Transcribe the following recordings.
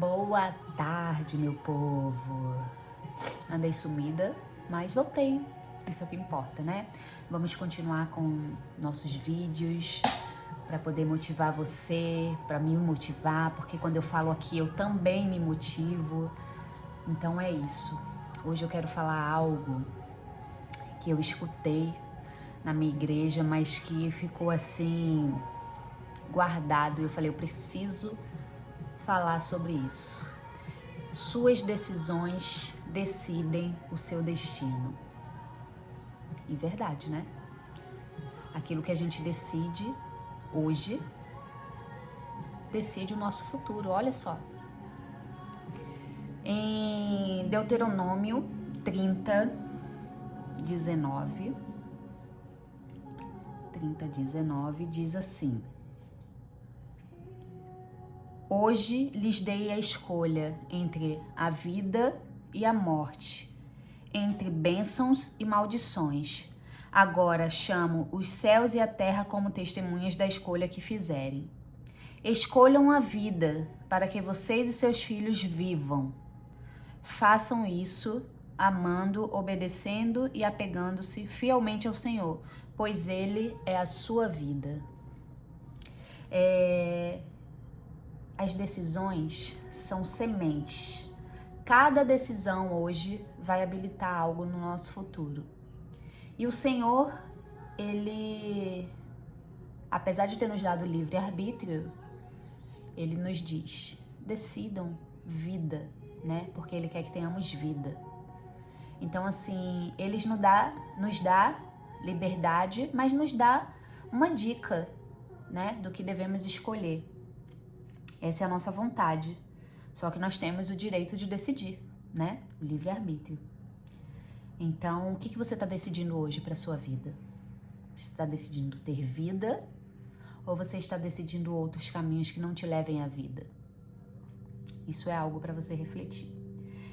Boa tarde, meu povo. Andei sumida, mas voltei. Isso é o que importa, né? Vamos continuar com nossos vídeos para poder motivar você, para me motivar, porque quando eu falo aqui eu também me motivo. Então é isso. Hoje eu quero falar algo que eu escutei na minha igreja, mas que ficou assim guardado. Eu falei, eu preciso falar sobre isso. Suas decisões decidem o seu destino. E verdade, né? Aquilo que a gente decide hoje decide o nosso futuro. Olha só. Em Deuteronômio 30:19 diz assim: Hoje lhes dei a escolha entre a vida e a morte, entre bênçãos e maldições. Agora chamo os céus e a terra como testemunhas da escolha que fizerem. Escolham a vida para que vocês e seus filhos vivam. Façam isso amando, obedecendo e apegando-se fielmente ao Senhor, pois Ele é a sua vida. As decisões são sementes. Cada decisão hoje vai habilitar algo no nosso futuro. E o Senhor, Ele, apesar de ter nos dado livre-arbítrio, Ele nos diz, decidam vida, né? Porque Ele quer que tenhamos vida. Então, assim, Ele nos dá liberdade, mas nos dá uma dica, né? Do que devemos escolher. Essa é a nossa vontade. Só que nós temos o direito de decidir, né? O livre-arbítrio. Então, o que você está decidindo hoje para a sua vida? Você está decidindo ter vida ou você está decidindo outros caminhos que não te levem à vida? Isso é algo para você refletir.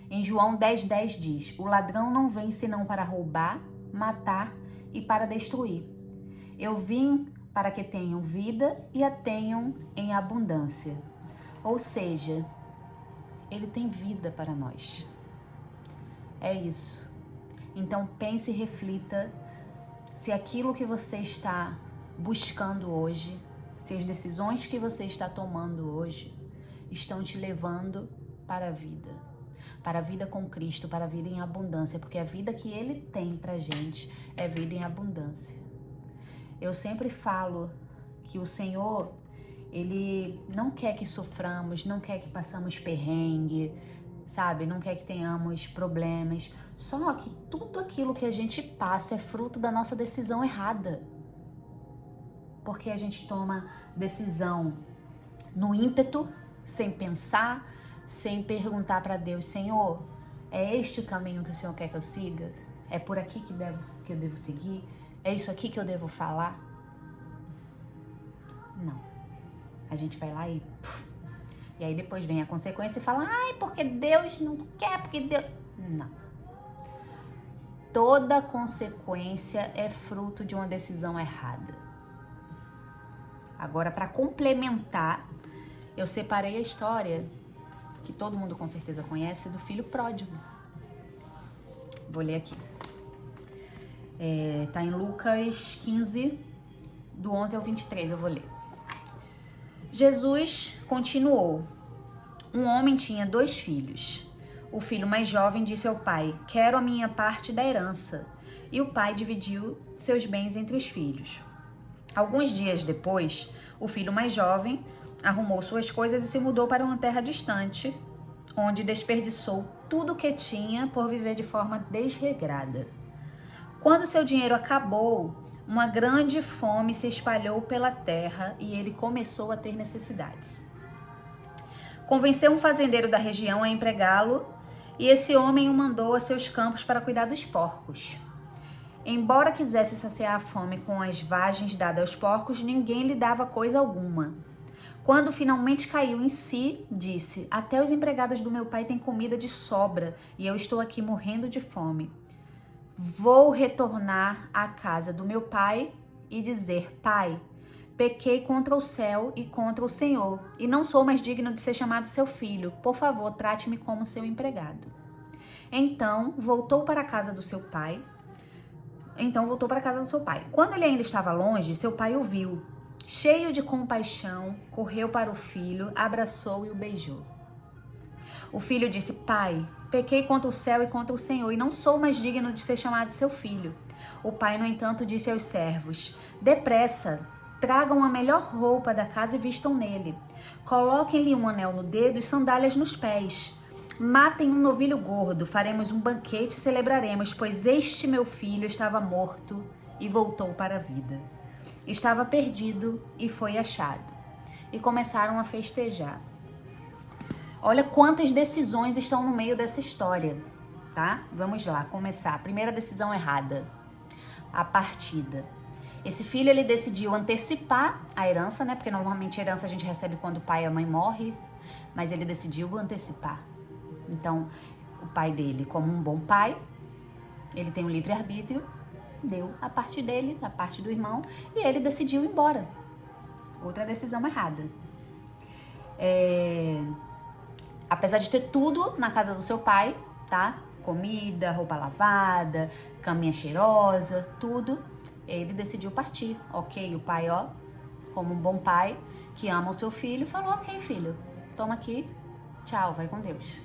Em João 10:10 diz: O ladrão não vem senão para roubar, matar e para destruir. Eu vim para que tenham vida e a tenham em abundância. Ou seja, Ele tem vida para nós. É isso. Então pense e reflita se aquilo que você está buscando hoje, se as decisões que você está tomando hoje estão te levando para a vida com Cristo, para a vida em abundância, porque a vida que Ele tem pra gente é vida em abundância. Eu sempre falo que o Senhor, Ele não quer que soframos, não quer que passamos perrengue, sabe? Não quer que tenhamos problemas. Só que tudo aquilo que a gente passa é fruto da nossa decisão errada. Porque a gente toma decisão no ímpeto, sem pensar, sem perguntar para Deus, Senhor, é este o caminho que o Senhor quer que eu siga? É por aqui que eu devo seguir? É isso aqui que eu devo falar? Não. A gente vai lá e aí depois vem a consequência e fala, ai, porque Deus não quer, porque Deus... Não. Toda consequência é fruto de uma decisão errada. Agora, para complementar, eu separei a história, que todo mundo com certeza conhece, do filho pródigo. Vou ler aqui. Tá em Lucas 15, do 11 ao 23, eu vou ler. Jesus continuou. Um homem tinha 2 filhos. O filho mais jovem disse ao pai, quero a minha parte da herança. E o pai dividiu seus bens entre os filhos. Alguns dias depois, o filho mais jovem arrumou suas coisas e se mudou para uma terra distante, onde desperdiçou tudo o que tinha por viver de forma desregrada. Quando seu dinheiro acabou, uma grande fome se espalhou pela terra e ele começou a ter necessidades. Convenceu um fazendeiro da região a empregá-lo e esse homem o mandou a seus campos para cuidar dos porcos. Embora quisesse saciar a fome com as vagens dadas aos porcos, ninguém lhe dava coisa alguma. Quando finalmente caiu em si, disse, até os empregados do meu pai têm comida de sobra e eu estou aqui morrendo de fome. Vou retornar à casa do meu pai e dizer, pai, pequei contra o céu e contra o Senhor, e não sou mais digno de ser chamado seu filho. Por favor, trate-me como seu empregado. Então voltou para a casa do seu pai. Quando ele ainda estava longe, seu pai o viu. Cheio de compaixão, correu para o filho, abraçou e o beijou. O filho disse: Pai, pequei contra o céu e contra o Senhor, e não sou mais digno de ser chamado seu filho. O pai, no entanto, disse aos servos: Depressa, tragam a melhor roupa da casa e vistam nele. Coloquem-lhe um anel no dedo e sandálias nos pés. Matem um novilho gordo, faremos um banquete e celebraremos, pois este meu filho estava morto e voltou para a vida. Estava perdido e foi achado. E começaram a festejar. Olha quantas decisões estão no meio dessa história, tá? Vamos lá, começar. Primeira decisão errada, a partida. Esse filho, ele decidiu antecipar a herança, né? Porque normalmente a herança a gente recebe quando o pai e a mãe morrem, mas ele decidiu antecipar. Então, o pai dele, como um bom pai, ele tem o livre-arbítrio, deu a parte dele, a parte do irmão, e ele decidiu ir embora. Outra decisão errada. Apesar de ter tudo na casa do seu pai, tá? Comida, roupa lavada, caminha cheirosa, tudo, ele decidiu partir. Ok, o pai, ó, como um bom pai que ama o seu filho, falou: ok, filho, toma aqui, tchau, vai com Deus.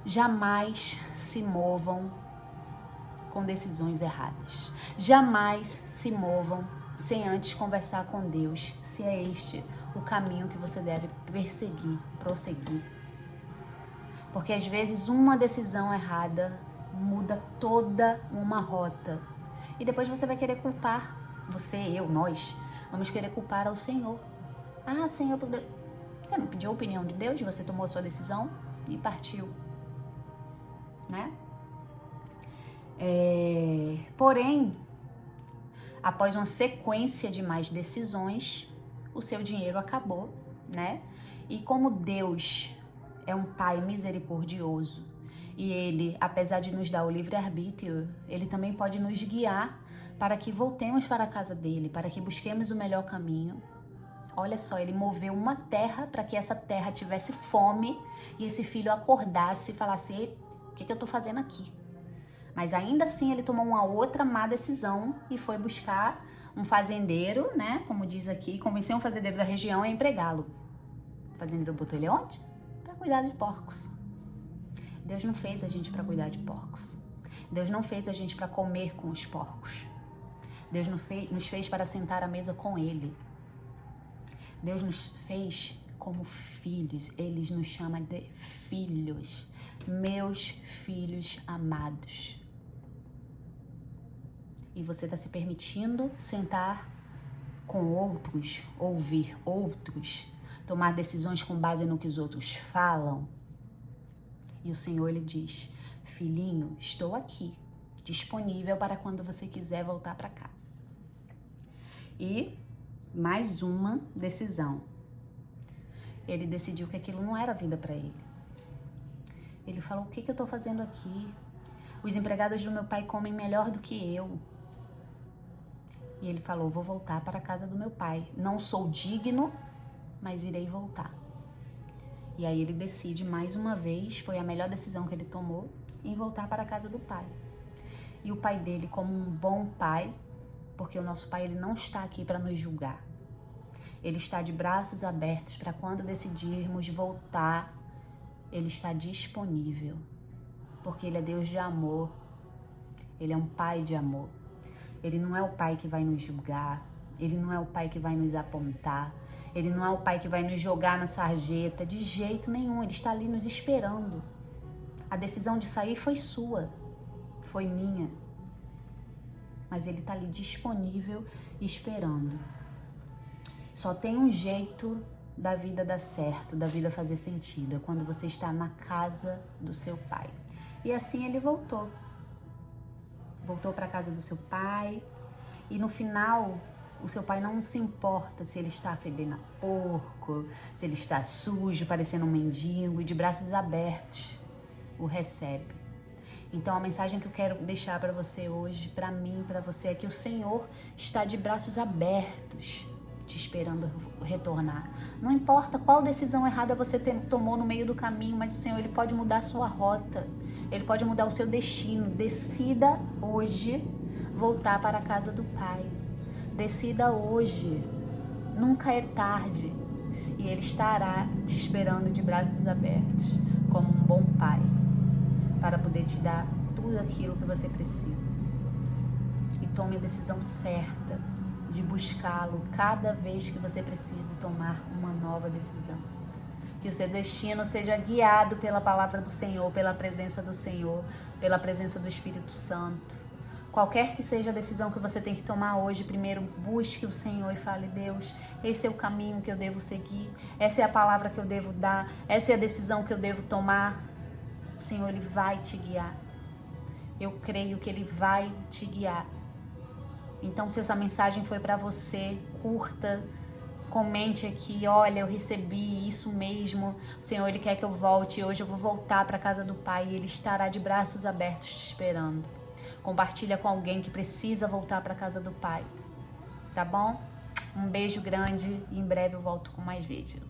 Jamais se movam com decisões erradas. Jamais se movam sem antes conversar com Deus, se é este o caminho que você deve perseguir, prosseguir. Porque às vezes uma decisão errada muda toda uma rota. E depois você vai querer culpar, você, eu, nós, vamos querer culpar ao Senhor. Ah, Senhor, você não pediu a opinião de Deus, você tomou a sua decisão e partiu, né? Porém, após uma sequência de mais decisões, o seu dinheiro acabou, né? E como Deus é um Pai misericordioso e Ele, apesar de nos dar o livre-arbítrio, Ele também pode nos guiar para que voltemos para a casa dele, para que busquemos o melhor caminho. Olha só, Ele moveu uma terra para que essa terra tivesse fome e esse filho acordasse e falasse: Ei, o que eu tô fazendo aqui? Mas ainda assim ele tomou uma outra má decisão e foi buscar um fazendeiro, né? Como diz aqui, convencer um fazendeiro da região a empregá-lo. O fazendeiro botou ele onde? Para cuidar de porcos. Deus não fez a gente para cuidar de porcos. Deus não fez a gente para comer com os porcos. Deus nos fez para sentar à mesa com Ele. Deus nos fez como filhos. Ele nos chama de filhos. Meus filhos amados. E você está se permitindo sentar com outros, ouvir outros, tomar decisões com base no que os outros falam. E o Senhor, Ele diz: filhinho, estou aqui, disponível para quando você quiser voltar para casa. E mais uma decisão. Ele decidiu que aquilo não era vida para ele. Ele falou: o que eu estou fazendo aqui? Os empregados do meu pai comem melhor do que eu. E ele falou: vou voltar para a casa do meu pai. Não sou digno, mas irei voltar. E aí ele decide mais uma vez, foi a melhor decisão que ele tomou, em voltar para a casa do pai. E o pai dele, como um bom pai, porque o nosso pai, ele não está aqui para nos julgar. Ele está de braços abertos para quando decidirmos voltar, ele está disponível. Porque ele é Deus de amor. Ele é um pai de amor. Ele não é o pai que vai nos julgar. Ele não é o pai que vai nos apontar. Ele não é o pai que vai nos jogar na sarjeta. De jeito nenhum. Ele está ali nos esperando. A decisão de sair foi sua. Foi minha. Mas ele está ali disponível e esperando. Só tem um jeito da vida dar certo, da vida fazer sentido. É quando você está na casa do seu pai. E assim ele voltou. Voltou para a casa do seu pai. E no final, o seu pai não se importa se ele está fedendo a porco, se ele está sujo, parecendo um mendigo, e de braços abertos o recebe. Então a mensagem que eu quero deixar para você hoje, para mim, para você, é que o Senhor está de braços abertos, te esperando retornar. Não importa qual decisão errada você tomou no meio do caminho, mas o Senhor, Ele pode mudar a sua rota, Ele pode mudar o seu destino. Decida hoje voltar para a casa do Pai. Decida hoje, nunca é tarde, e Ele estará te esperando de braços abertos, como um bom Pai, para poder te dar tudo aquilo que você precisa. E tome a decisão certa de buscá-lo cada vez que você precise tomar uma nova decisão. Que o seu destino seja guiado pela palavra do Senhor, pela presença do Senhor, pela presença do Espírito Santo. Qualquer que seja a decisão que você tem que tomar hoje, primeiro busque o Senhor e fale: Deus, esse é o caminho que eu devo seguir, essa é a palavra que eu devo dar, essa é a decisão que eu devo tomar. O Senhor, Ele vai te guiar. Eu creio que Ele vai te guiar. Então, se essa mensagem foi para você, curta, comente aqui: olha, eu recebi isso mesmo, o Senhor, Ele quer que eu volte, hoje eu vou voltar para a casa do Pai e Ele estará de braços abertos te esperando. Compartilha com alguém que precisa voltar para a casa do Pai, tá bom? Um beijo grande e em breve eu volto com mais vídeo.